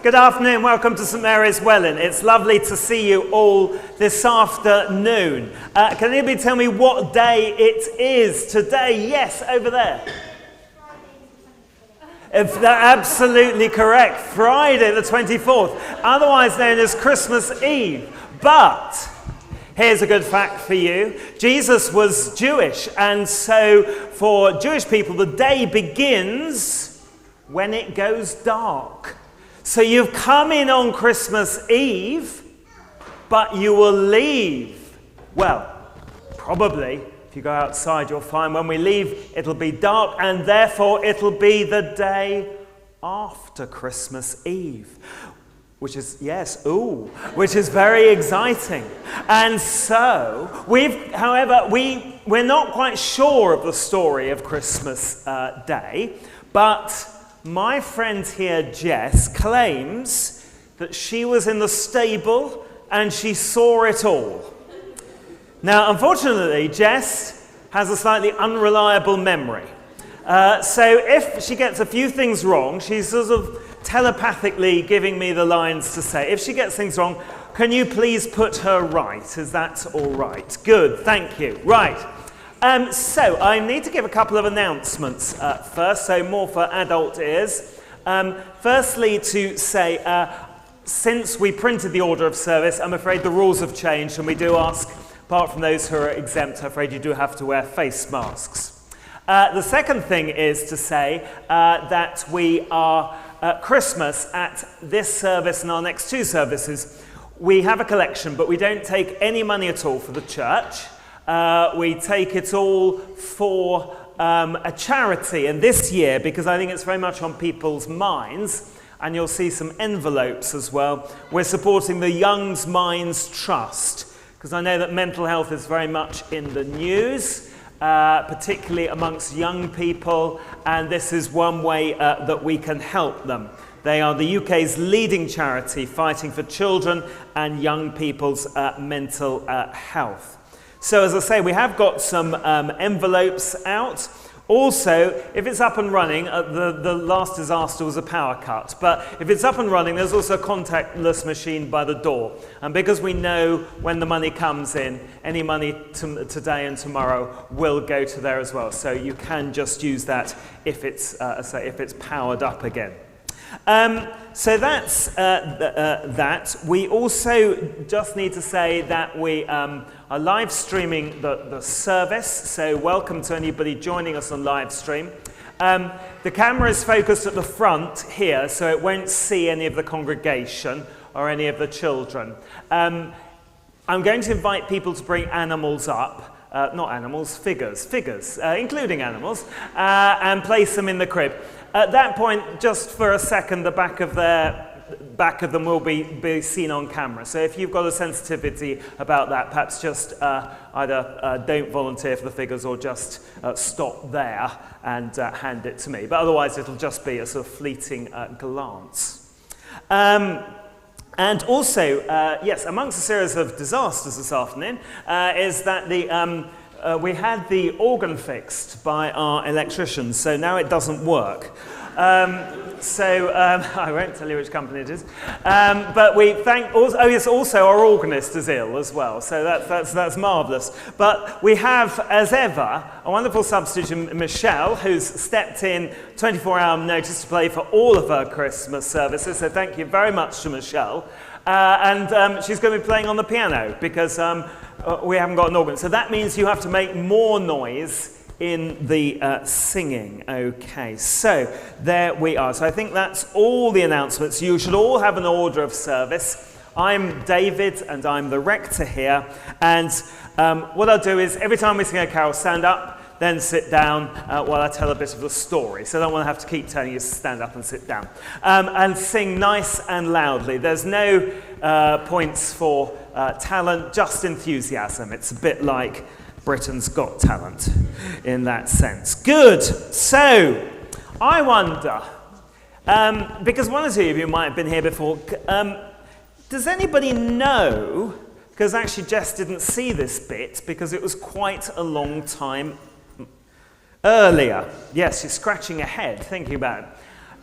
Good afternoon, welcome to St Mary's Welling. It's lovely to see you all this afternoon. Can anybody tell me what day it is today? Yes, over there. If they're absolutely correct, Friday the 24th, otherwise known as Christmas Eve. But here's a good fact for you. Jesus was Jewish, and so for Jewish people, the day begins when it goes dark. So you've come in on Christmas Eve, but you will leave. Well, probably, if you go outside, you'll find when we leave, it'll be dark, and therefore it'll be the day after Christmas Eve. Which is, which is very exciting. And so, we're not quite sure of the story of Christmas Day, but my friend here, Jess, claims that she was in the stable and she saw it all. Now, unfortunately, Jess has a slightly unreliable memory. So if she gets a few things wrong, she's sort of telepathically giving me the lines to say. If she gets things wrong, can you please put her right? Is that all right? Good, thank you. Right. So I need to give a couple of announcements first, so more for adult ears. Firstly, to say, since we printed the order of service, I'm afraid the rules have changed, and we do ask, apart from those who are exempt, I'm afraid you do have to wear face masks. The second thing is to say that we are at Christmas at this service and our next two services. We have a collection, but we don't take any money at all for the church. We take it all for a charity, and this year, because I think it's very much on people's minds, and you'll see some envelopes as well, we're supporting the Young's Minds Trust, because I know that mental health is very much in the news, particularly amongst young people, and this is one way that we can help them. They are the UK's leading charity fighting for children and young people's mental health. So as I say, we have got some envelopes out. Also, if it's up and running, the last disaster was a power cut, but if it's up and running, there's also a contactless machine by the door. And because we know when the money comes in, any money today and tomorrow will go to there as well. So you can just use that if it's powered up again. So that's that. We also just need to say that we are live streaming the service, so welcome to anybody joining us on live stream. The camera is focused at the front here, so it won't see any of the congregation or any of the children. I'm going to invite people to bring animals up. Not animals, figures, including animals, and place them in the crib. At that point, just for a second, the back of them will be seen on camera. So if you've got a sensitivity about that, perhaps just either don't volunteer for the figures or just stop there and hand it to me. But otherwise, it'll just be a sort of fleeting glance. And also, yes, amongst a series of disasters this afternoon is that we had the organ fixed by our electricians, so now it doesn't work. I won't tell you which company it is, but we thank also our organist is ill as well, so that's marvellous. But we have, as ever, a wonderful substitute, Michelle, who's stepped in 24-hour notice to play for all of our Christmas services, so thank you very much to Michelle. And she's going to be playing on the piano because we haven't got an organ. So that means you have to make more noise in the singing. Okay, so there we are. So I think that's all the announcements. You should all have an order of service. I'm David and I'm the rector here. And what I'll do is every time we sing a carol, stand up, then sit down while I tell a bit of the story. So I don't want to have to keep telling you to stand up and sit down. And sing nice and loudly. There's no points for talent, just enthusiasm. It's a bit like Britain's Got Talent in that sense. Good. So I wonder, because one or two of you might have been here before, does anybody know, because actually Jess didn't see this bit because it was quite a long time earlier. Yes, she's scratching her head thinking about it.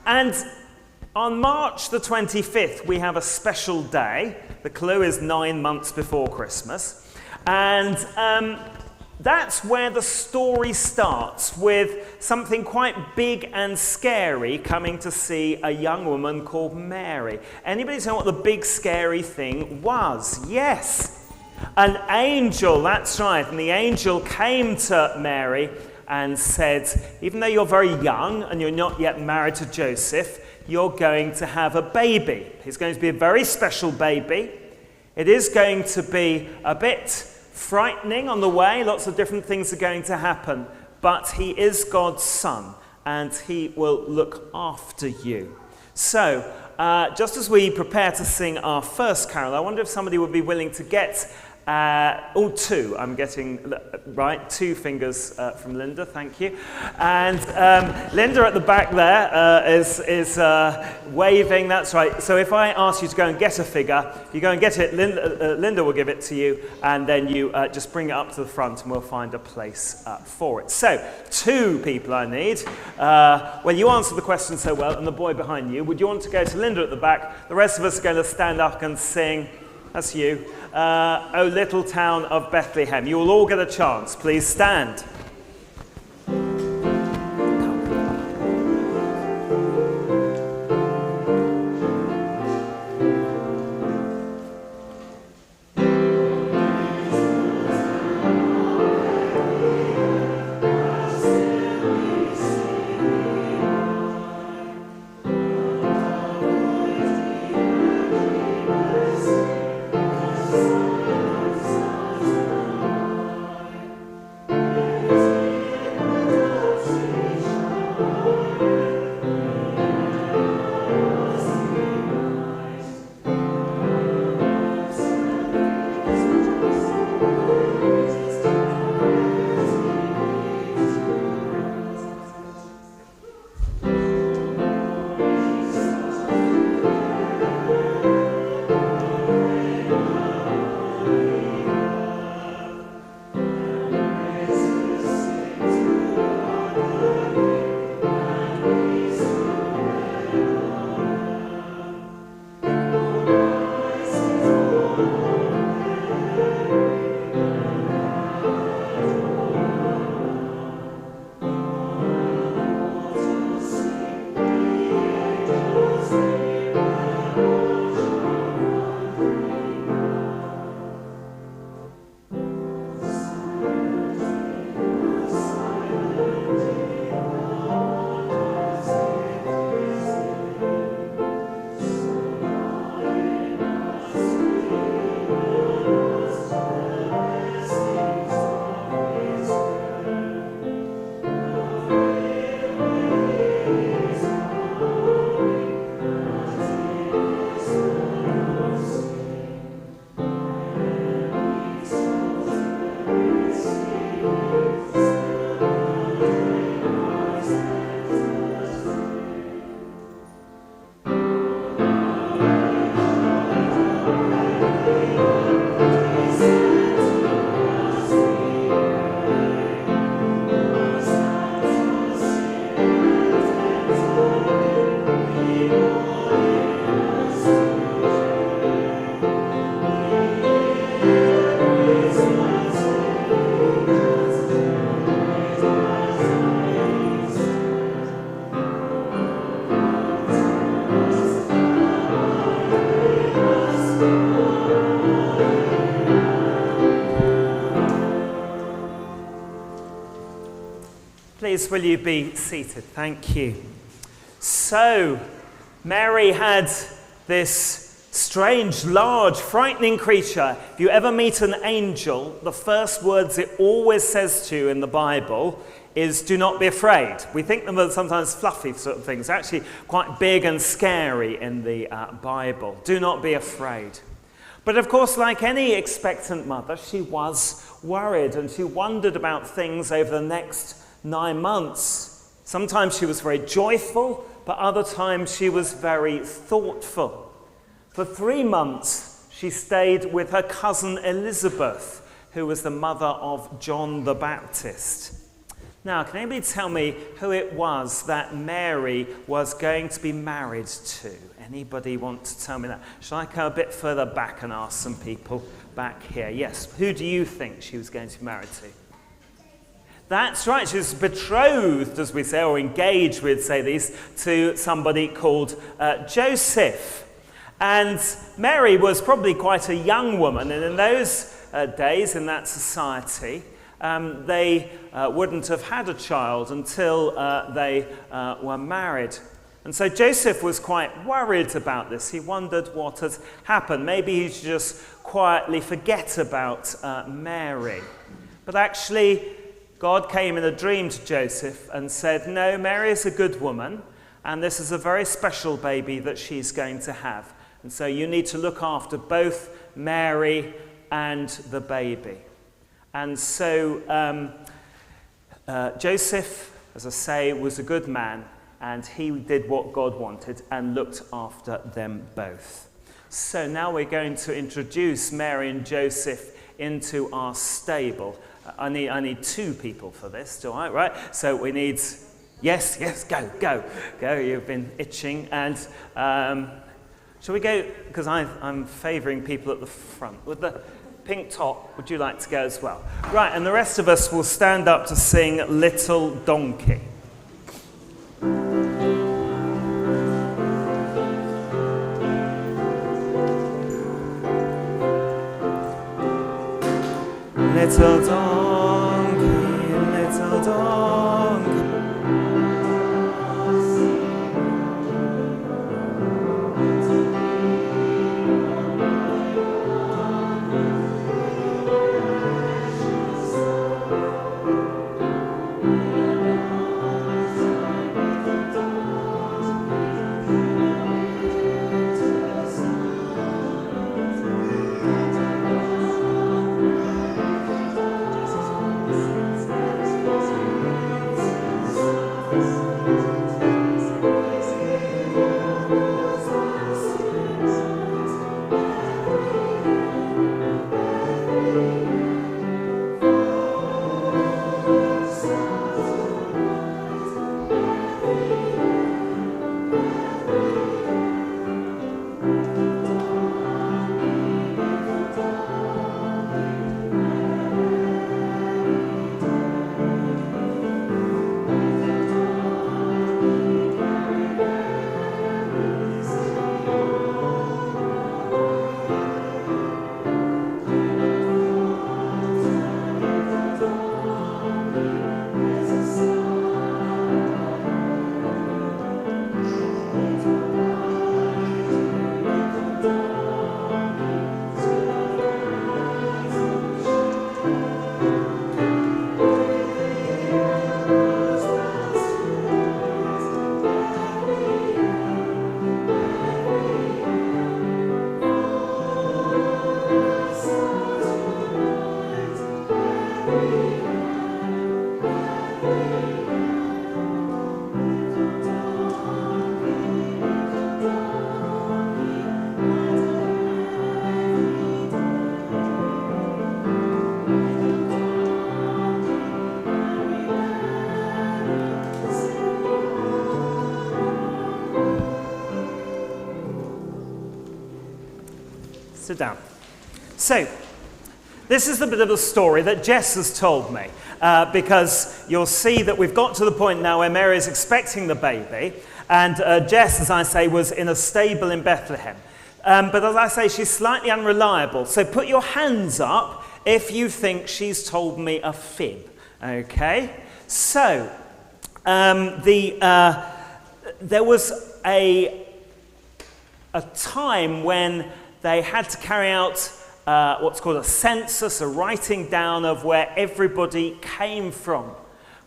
And On March the 25th, we have a special day. The clue is 9 months before Christmas. And that's where the story starts, with something quite big and scary coming to see a young woman called Mary. Anybody know what the big scary thing was? Yes, an angel, that's right. And the angel came to Mary and said, even though you're very young and you're not yet married to Joseph, you're going to have a baby. He's going to be a very special baby. It is going to be a bit frightening on the way. Lots of different things are going to happen. But he is God's son, and he will look after you. So, just as we prepare to sing our first carol, I wonder if somebody would be willing to get two. I'm getting, right, 2 fingers from Linda, thank you. And Linda at the back there is waving, that's right. So if I ask you to go and get a figure, you go and get it, Linda will give it to you, and then you just bring it up to the front and we'll find a place for it. So, 2 people I need. Well, you answered the question so well, and the boy behind you. Would you want to go to Linda at the back? The rest of us are going to stand up and sing. That's you. O little town of Bethlehem. You will all get a chance. Please stand. Please, will you be seated? Thank you. So, Mary had this strange, large, frightening creature. If you ever meet an angel, the first words it always says to you in the Bible is, do not be afraid. We think them as sometimes fluffy sort of things, actually quite big and scary in the Bible. Do not be afraid. But of course, like any expectant mother, she was worried and she wondered about things over the next 9 months. Sometimes she was very joyful, but other times she was very thoughtful. For 3 months, she stayed with her cousin Elizabeth, who was the mother of John the Baptist. Now, can anybody tell me who it was that Mary was going to be married to? Anybody want to tell me that? Shall I go a bit further back and ask some people back here? Yes, who do you think she was going to be married to? That's right, she was betrothed, as we say, or engaged, we'd say these, to somebody called Joseph. And Mary was probably quite a young woman, and in those days, in that society, they wouldn't have had a child until they were married. And so Joseph was quite worried about this. He wondered what had happened. Maybe he should just quietly forget about Mary. But actually, God came in a dream to Joseph and said, no, Mary is a good woman, and this is a very special baby that she's going to have. And so you need to look after both Mary and the baby. And so Joseph, as I say, was a good man, and he did what God wanted and looked after them both. So now we're going to introduce Mary and Joseph into our stable. I need two people for this, do I? Right? So we need, yes, go. You've been itching. And shall we go? Because I'm favouring people at the front. With the pink top, would you like to go as well? Right, and the rest of us will stand up to sing Little Donkey. Little donkey, little donkey. Sit down. So, this is the bit of the story that Jess has told me, because you'll see that we've got to the point now where Mary is expecting the baby, and Jess, as I say, was in a stable in Bethlehem. But as I say, she's slightly unreliable, so put your hands up if you think she's told me a fib, okay? So, there was a time when they had to carry out what's called a census, a writing down of where everybody came from.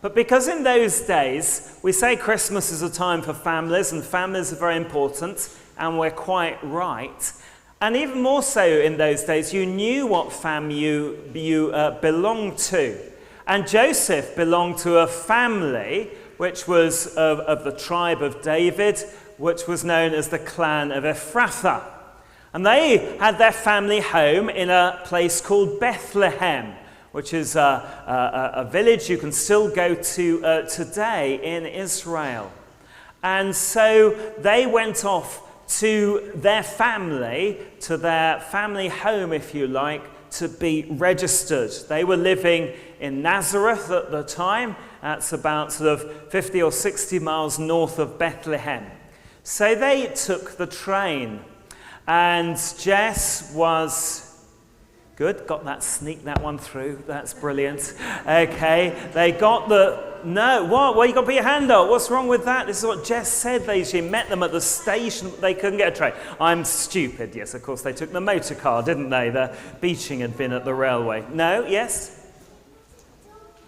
But because in those days, we say Christmas is a time for families, and families are very important, and we're quite right. And even more so in those days, you knew what family you belonged to. And Joseph belonged to a family which was of the tribe of David, which was known as the clan of Ephrathah. And they had their family home in a place called Bethlehem, which is a village you can still go to today in Israel. And so they went off to their family home, if you like, to be registered. They were living in Nazareth at the time. That's about sort of 50 or 60 miles north of Bethlehem. So they took the train, and Jess was good, got that, sneak that one through, that's brilliant. Okay, they got well, you got to put your hand up, what's wrong with that? This is what Jess said, she met them at the station, they couldn't get a train. I'm stupid, yes, of course, they took the motor car, didn't they? The beaching had been at the railway. No, yes?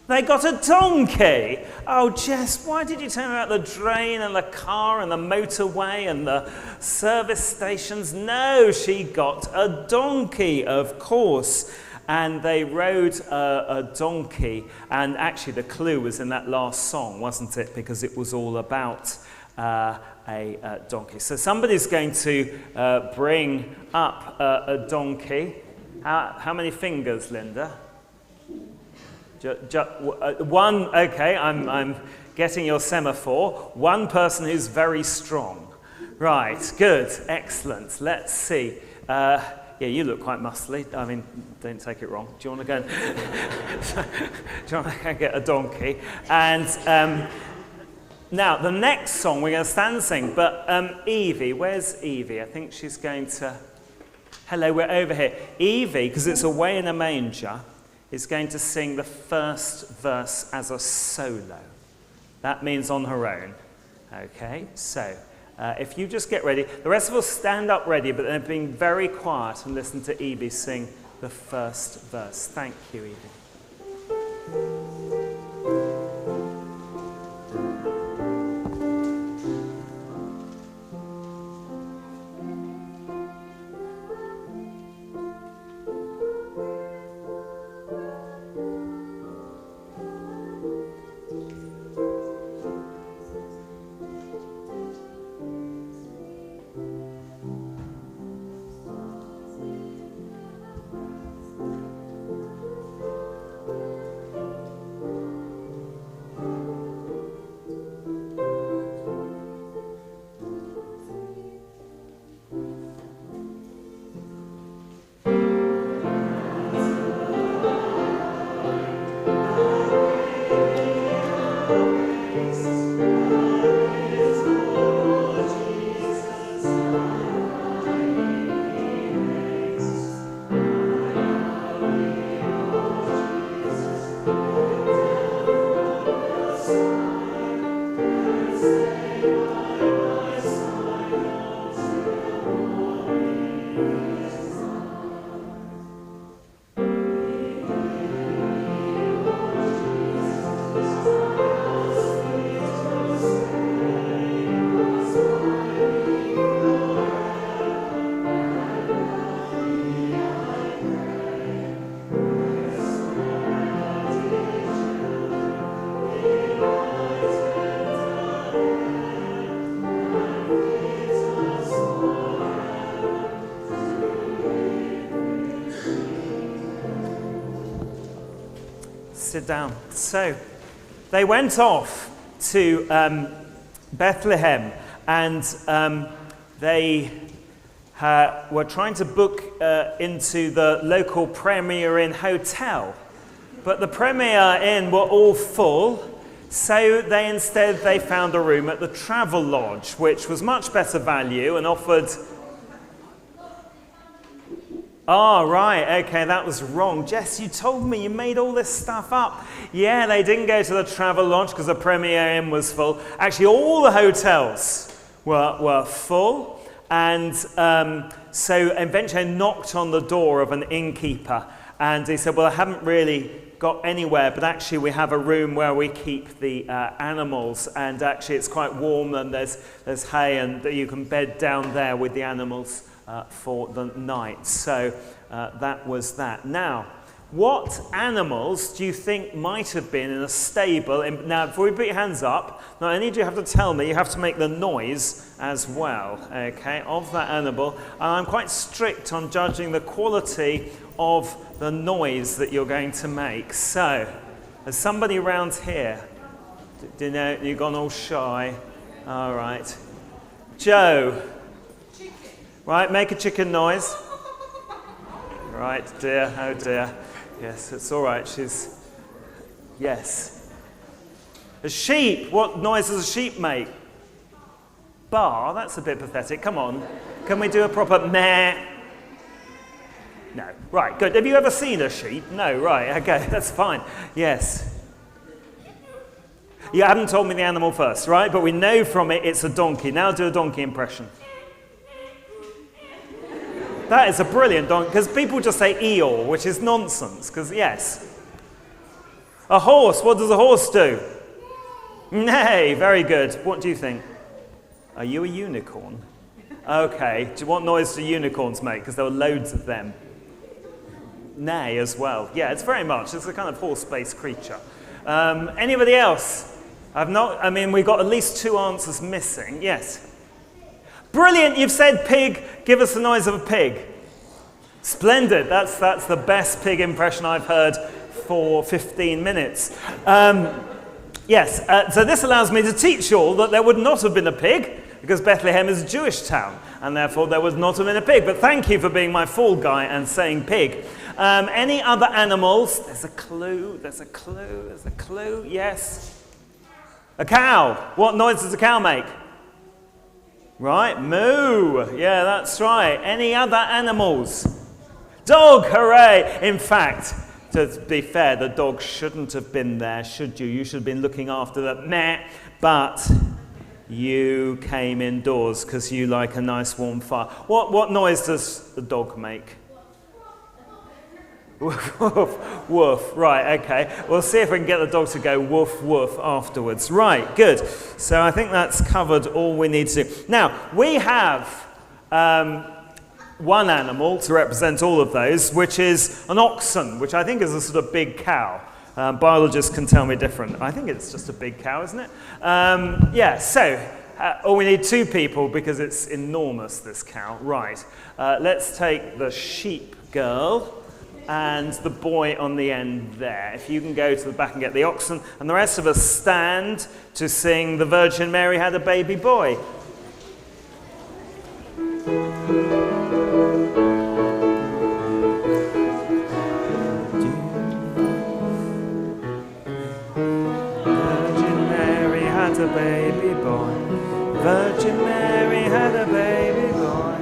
They got a donkey. Oh, Jess, why did you tell me about the train and the car and the motorway and the service stations? No, she got a donkey, of course. And they rode a donkey. And actually, the clue was in that last song, wasn't it? Because it was all about a donkey. So somebody's going to bring up a donkey. How many fingers, Linda? One, okay, I'm getting your semaphore. One person who's very strong. Right, good, excellent. Let's see. Yeah, you look quite muscly. I mean, don't take it wrong. Do you want to go and do you want to go and get a donkey? And now, the next song we're going to stand and sing, but Evie, where's Evie? I think she's going to... Hello, we're over here. Evie, because it's Away in a Manger, is going to sing the first verse as a solo. That means on her own. Okay, so if you just get ready, the rest of us stand up ready, but then being very quiet and listen to Evie sing the first verse. Thank you, Evie. Sit down. So they went off to Bethlehem, and they were trying to book into the local Premier Inn hotel, but the Premier Inn were all full, so they found a room at the Travel Lodge, which was much better value and offered... Oh, right, okay, that was wrong. Jess, you told me you made all this stuff up. Yeah, they didn't go to the Travel Lodge because the Premier Inn was full. Actually, all the hotels were full. And so eventually I knocked on the door of an innkeeper. And he said, well, I haven't really got anywhere, but actually we have a room where we keep the animals. And actually it's quite warm, and there's hay, and you can bed down there with the animals for the night. So that was that. Now, What animals do you think might have been in a stable? Now, before you put your hands up, not only do you have to tell me, you have to make the noise as well, okay, of that animal. And I'm quite strict on judging the quality of the noise that you're going to make. So, there's somebody around here. Do you know, you've gone all shy. All right. Joe. Chicken. Right, make a chicken noise. Right, dear, oh dear. Yes, it's all right. Yes. A sheep. What noise does a sheep make? Bar. That's a bit pathetic. Come on. Can we do a proper meh? No. Right, good. Have you ever seen a sheep? No, right. Okay, that's fine. Yes. You haven't told me the animal first, right? But we know from it it's a donkey. Now do a donkey impression. That is a brilliant donkey, because people just say Eeyore, which is nonsense, because yes. A horse, what does a horse do? Nay, very good. What do you think? Are you a unicorn? Okay, what noise do unicorns make? Because there were loads of them. Nay as well. Yeah, it's very much, it's a kind of horse-based creature. Anybody else? We've got at least 2 answers missing. Yes. Brilliant, you've said pig. Give us the noise of a pig. Splendid, that's the best pig impression I've heard for 15 minutes. Yes, so this allows me to teach you all that there would not have been a pig, because Bethlehem is a Jewish town, and therefore there would not have been a pig. But thank you for being my fall guy and saying pig. Any other animals? There's a clue, yes. A cow. What noise does a cow make? Right, moo. Yeah, that's right. Any other animals? Dog, hooray. In fact, to be fair, the dog shouldn't have been there, should you? You should have been looking after the meh, but you came indoors because you like a nice warm fire. What noise does the dog make? Woof, woof, woof. Right, okay. We'll see if we can get the dog to go woof, woof afterwards. Right, good. So I think that's covered all we need to do. Now, we have one animal to represent all of those, which is an oxen, which I think is a sort of big cow. Biologists can tell me different. I think it's just a big cow, isn't it? We need 2 people because it's enormous, this cow. Right. Let's take the sheep girl and the boy on the end there. If you can go to the back and get the oxen, and the rest of us stand to sing The Virgin Mary Had a Baby Boy. Virgin Mary had a baby boy. Virgin Mary had a baby boy.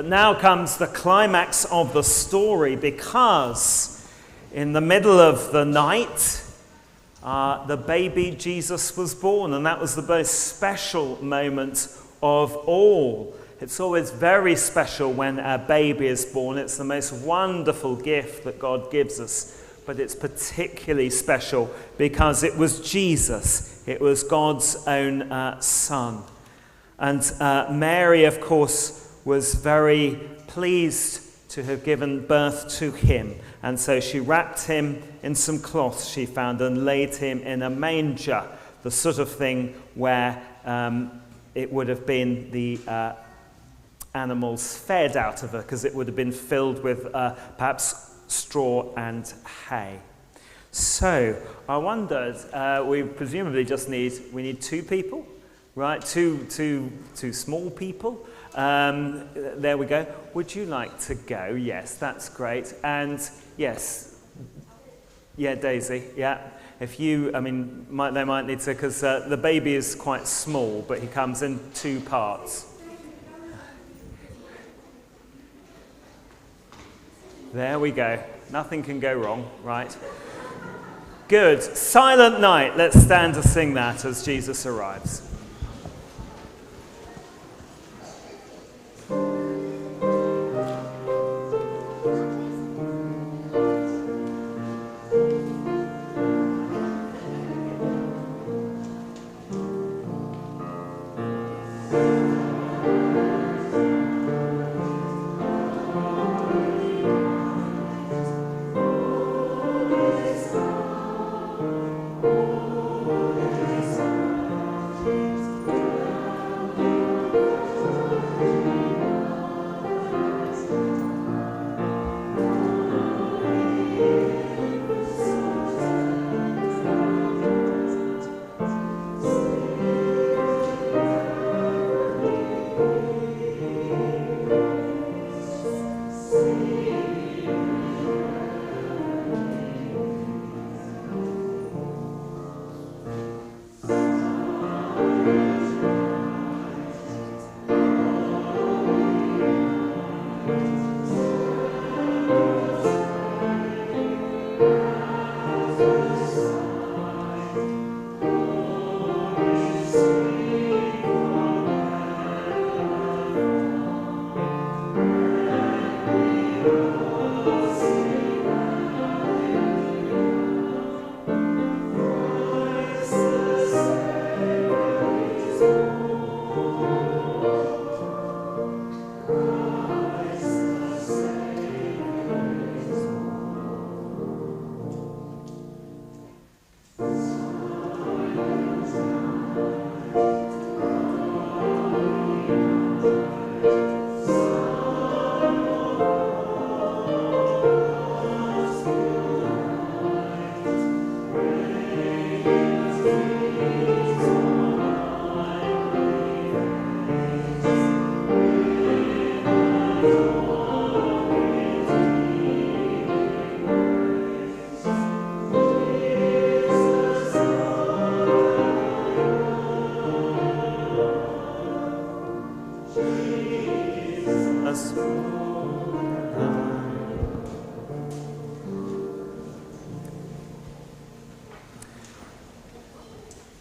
But now comes the climax of the story, because in the middle of the night, the baby Jesus was born, and that was the most special moment of all. It's always very special when a baby is born. It's the most wonderful gift that God gives us. But it's particularly special because it was Jesus. It was God's own son. And Mary, of course, was very pleased to have given birth to him. And so she wrapped him in some cloths she found and laid him in a manger, the sort of thing where it would have been the animals fed out of it, because it would have been filled with perhaps straw and hay. So I wondered, we presumably just need two people, right? Two small people. There we go. Would you like to go? Yes, that's great. And yes, yeah, Daisy, yeah. If you, they might need to, because the baby is quite small, but he comes in two parts. There we go. Nothing can go wrong, right? Good. Silent Night. Let's stand to sing that as Jesus arrives.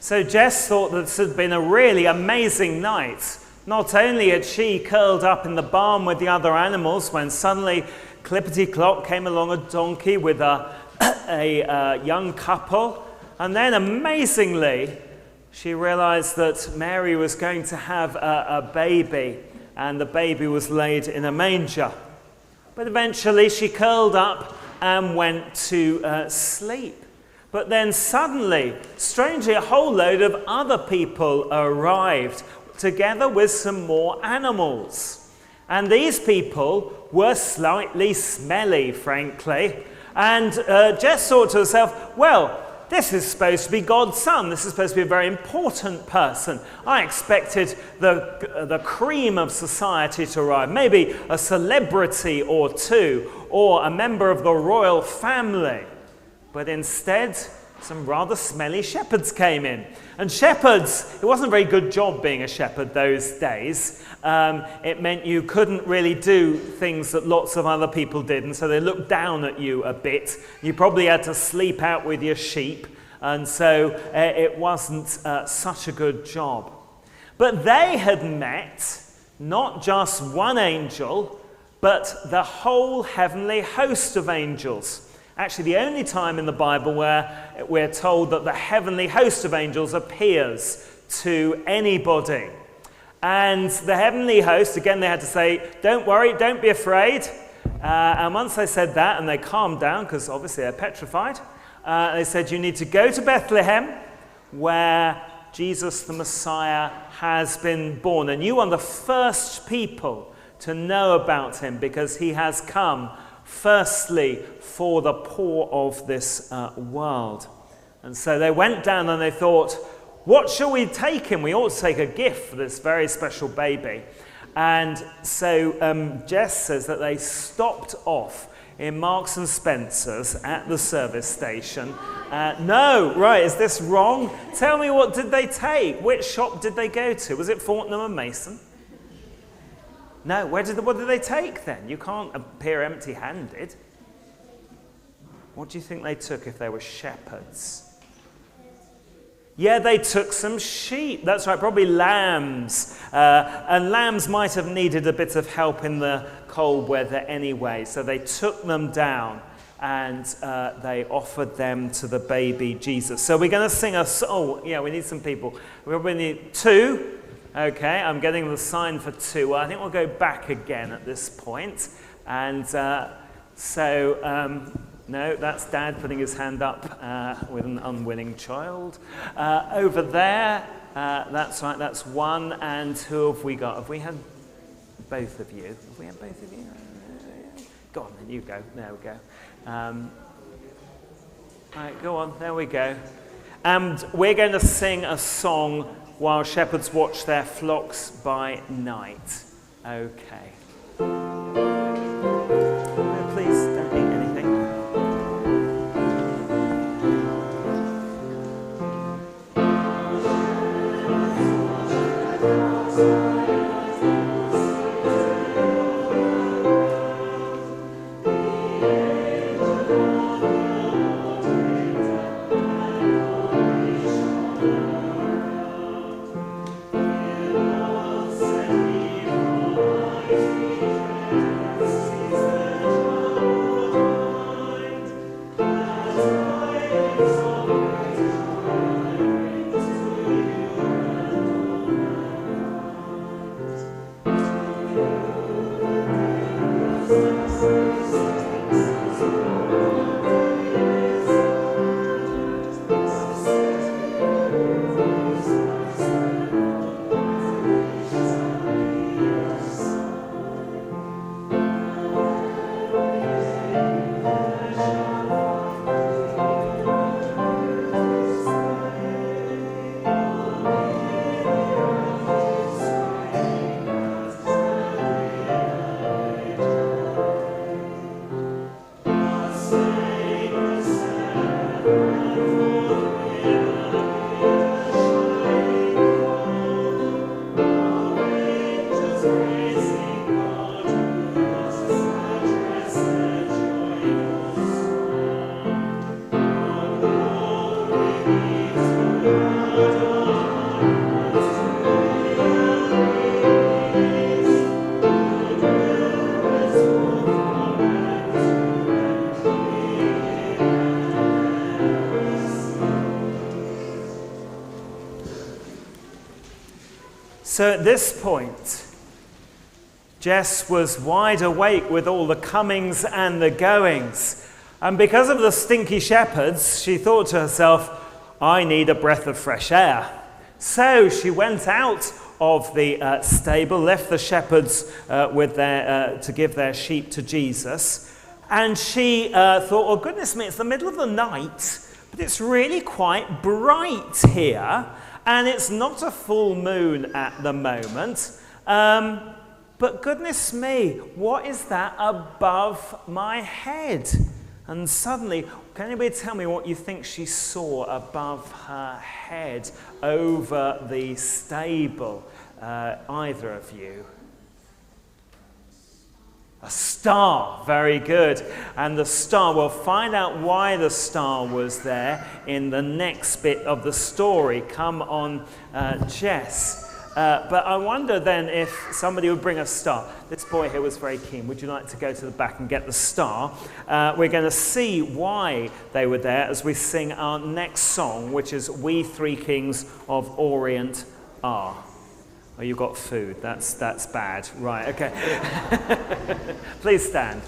So Jess thought that this had been a really amazing night. Not only had she curled up in the barn with the other animals when suddenly clippity-clop came along a donkey with a young couple, and then amazingly she realized that Mary was going to have a baby, and the baby was laid in a manger. But eventually she curled up and went to sleep. But then suddenly, strangely, a whole load of other people arrived, together with some more animals. And these people were slightly smelly, frankly. And Jess thought to herself, well, this is supposed to be God's son. This is supposed to be a very important person. I expected the cream of society to arrive, maybe a celebrity or two, or a member of the royal family. But instead, some rather smelly shepherds came in. And shepherds, it wasn't a very good job being a shepherd those days. It meant you couldn't really do things that lots of other people did, and so they looked down at you a bit. You probably had to sleep out with your sheep, and so it wasn't such a good job. But they had met not just one angel, but the whole heavenly host of angels. Actually, the only time in the Bible where we're told that the heavenly host of angels appears to anybody. And the heavenly host, again, they had to say, don't worry, don't be afraid. And once they said that, and they calmed down, because obviously they're petrified, they said, you need to go to Bethlehem, where Jesus the Messiah has been born. And you are the first people to know about him, because he has come firstly for the poor of this world. And so they went down and they thought, what shall we take him? We ought to take a gift for this very special baby. And so Jess says that they stopped off in Marks and Spencer's at the service station. No, right, is this wrong? Tell me, what did they take? Which shop did they go to? Was it Fortnum and Mason? No, what did they take then? You can't appear empty-handed. What do you think they took if they were shepherds? Yeah, they took some sheep. That's right, probably lambs. And lambs might have needed a bit of help in the cold weather anyway. So they took them down and they offered them to the baby Jesus. So we're going to sing a song. Oh, yeah, we need some people. We probably need 2. Okay, I'm getting the sign for 2. I think we'll go back again at this point. And no, that's Dad putting his hand up with an unwilling child. Over there, that's right, that's 1. And who have we got? Have we had both of you? Have we had both of you? Go on then, you go. There we go. Right, go on, there we go. And we're going to sing a song while shepherds watch their flocks by night. Okay. No, please don't eat anything. So at this point, Jess was wide awake with all the comings and the goings. And because of the stinky shepherds, she thought to herself, I need a breath of fresh air. So she went out of the stable, left the shepherds to give their sheep to Jesus. And she thought, oh, goodness me, it's the middle of the night, but it's really quite bright here. And it's not a full moon at the moment. But goodness me, what is that above my head? And suddenly, can anybody tell me what you think she saw above her head over the stable? Either of you? A star, very good. And the star, we'll find out why the star was there in the next bit of the story. Come on, Jess. But I wonder then if somebody would bring a star. This boy here was very keen. Would you like to go to the back and get the star? We're going to see why they were there as we sing our next song, which is We Three Kings of Orient Are. Oh, you got food. That's bad. Right, okay. Please stand.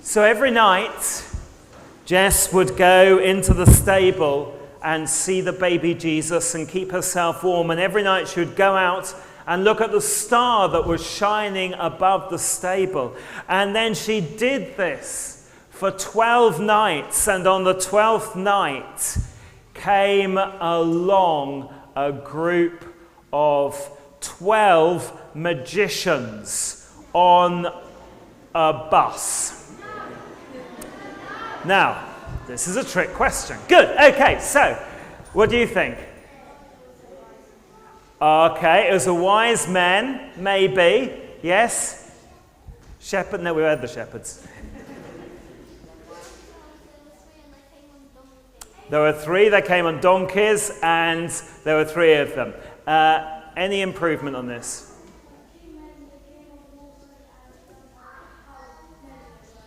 So every night, Jess would go into the stable and see the baby Jesus and keep herself warm. And every night she would go out and look at the star that was shining above the stable. And then she did this for 12 nights. And on the 12th night came along a group of 12 magicians on a bus. Now, this is a trick question. Good. Okay, so what do you think? Okay, it was a wise man, maybe. Yes? Shepherd? No, we had the shepherds. There were three that came on donkeys, and there were three of them. Any improvement on this?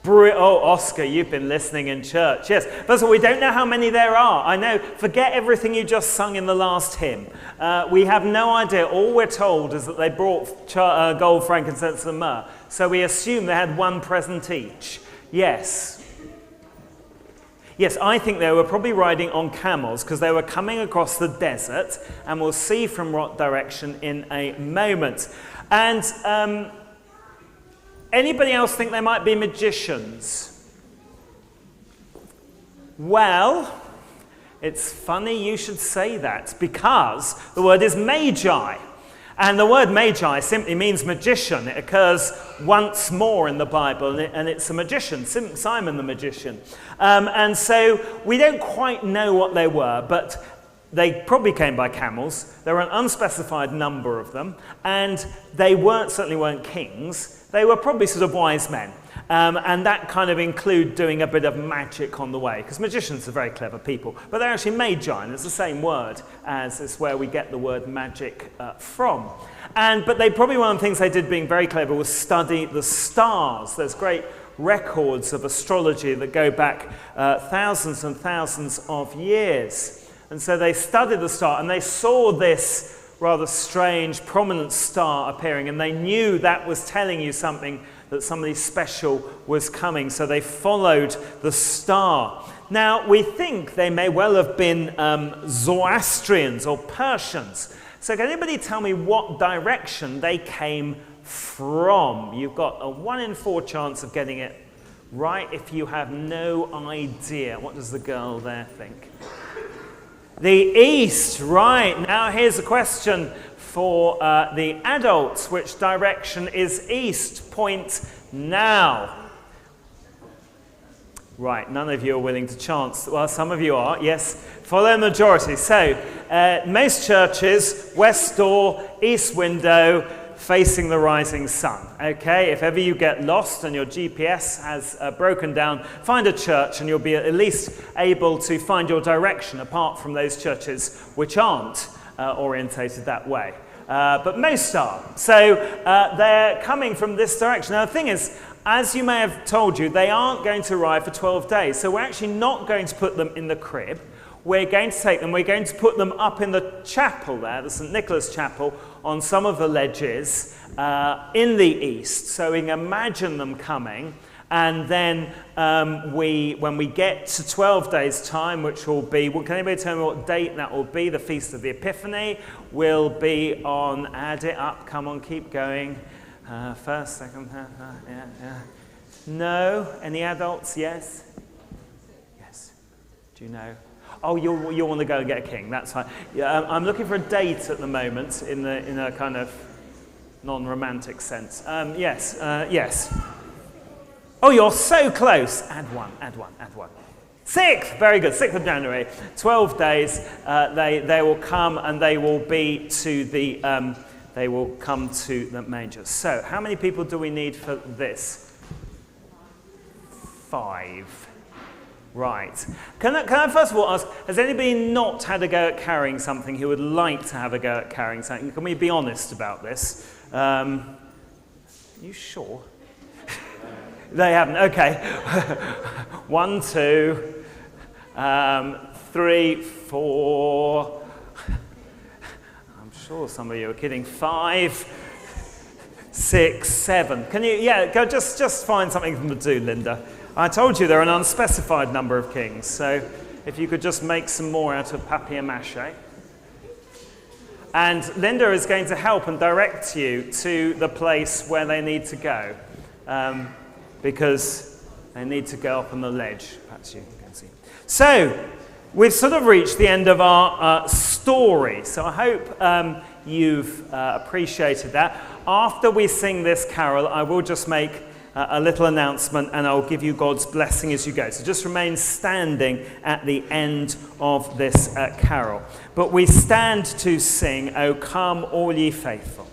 Oh, Oscar, you've been listening in church. Yes. First of all, we don't know how many there are. I know. Forget everything you just sung in the last hymn. We have no idea. All we're told is that they brought gold, frankincense, and myrrh. So we assume they had one present each. Yes. Yes, I think they were probably riding on camels because they were coming across the desert, and we'll see from what direction in a moment. And anybody else think they might be magicians? Well, it's funny you should say that because the word is magi. And the word magi simply means magician. It occurs once more in the Bible, and it's a magician, Simon the magician. And so we don't quite know what they were, but they probably came by camels. There were an unspecified number of them, and they certainly weren't kings. They were probably sort of wise men. And that kind of include doing a bit of magic on the way, because magicians are very clever people, but they're actually magi, and it's the same word as is where we get the word magic from. But probably one of the things they did being very clever was study the stars. There's great records of astrology that go back thousands and thousands of years. And so they studied the star, and they saw this rather strange, prominent star appearing, and they knew that was telling you something, that somebody special was coming, so they followed the star. Now, we think they may well have been Zoroastrians or Persians. So can anybody tell me what direction they came from? You've got a 1 in 4 chance of getting it right if you have no idea. What does the girl there think? The east, right. Now here's a question for the adults. Which direction is east? Point now. Right, none of you are willing to chance. Well, some of you are, yes. Follow the majority. So, most churches, west door, east window, facing the rising sun. Okay, if ever you get lost and your GPS has broken down, find a church and you'll be at least able to find your direction apart from those churches which aren't orientated that way. But most are. So they're coming from this direction. Now the thing is, as you may have told you, they aren't going to arrive for 12 days. So we're actually not going to put them in the crib. We're going to take them, we're going to put them up in the chapel there, the St. Nicholas Chapel, on some of the ledges in the east. So we can imagine them coming. And then when we get to 12 days' time, which will be, can anybody tell me what date that will be? The Feast of the Epiphany will be on, add it up, come on, keep going. First, second, yeah. No? Any adults? Yes? Yes. Do you know? Oh, you'll want to go and get a king, that's fine. Yeah, I'm looking for a date at the moment in a kind of non-romantic sense. Yes. Oh, you're so close. Add one. 6th, very good, 6th of January. 12 days, they will come and they will be to the, they will come to the manger. So, how many people do we need for this? 5. Right. Can I first of all ask, has anybody not had a go at carrying something who would like to have a go at carrying something? Can we be honest about this? Are you sure? They haven't. Okay. 1, 2, 3, 4. I'm sure some of you are kidding. 5, 6, 7. Can you? Yeah. Go. Just find something to do, Linda. I told you there are an unspecified number of kings. So if you could just make some more out of papier-mâché. And Linda is going to help and direct you to the place where they need to go. Because they need to go up on the ledge. Perhaps you can see. So, we've sort of reached the end of our story. So I hope you've appreciated that. After we sing this carol, I will just make a little announcement and I'll give you God's blessing as you go. So just remain standing at the end of this carol. But we stand to sing, O come all ye faithful.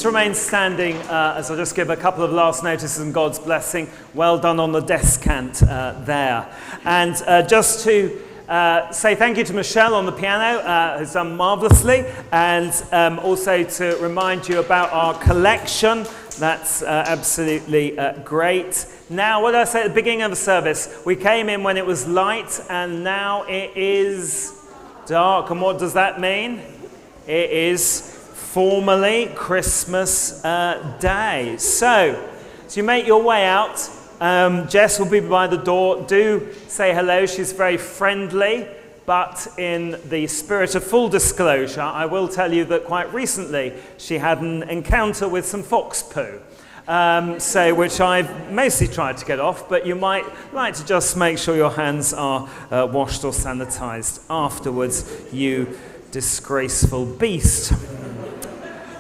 just remain standing as I just give a couple of last notices and God's blessing. Well done on the descant there. And just to say thank you to Michelle on the piano, who's done marvellously, and also to remind you about our collection. That's absolutely great. Now, what did I say at the beginning of the service? We came in when it was light, and now it is dark. And what does that mean? It is formally Christmas Day. So, as you make your way out, Jess will be by the door. Do say hello. She's very friendly. But in the spirit of full disclosure, I will tell you that quite recently she had an encounter with some fox poo, which I've mostly tried to get off, but you might like to just make sure your hands are washed or sanitized afterwards, you disgraceful beast.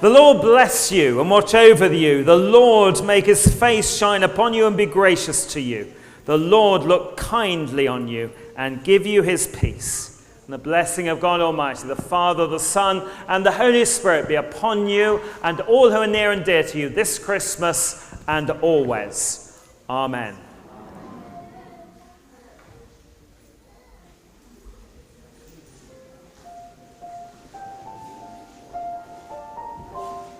The Lord bless you and watch over you. The Lord make his face shine upon you and be gracious to you. The Lord look kindly on you and give you his peace. And the blessing of God Almighty, the Father, the Son, and the Holy Spirit be upon you and all who are near and dear to you this Christmas and always. Amen.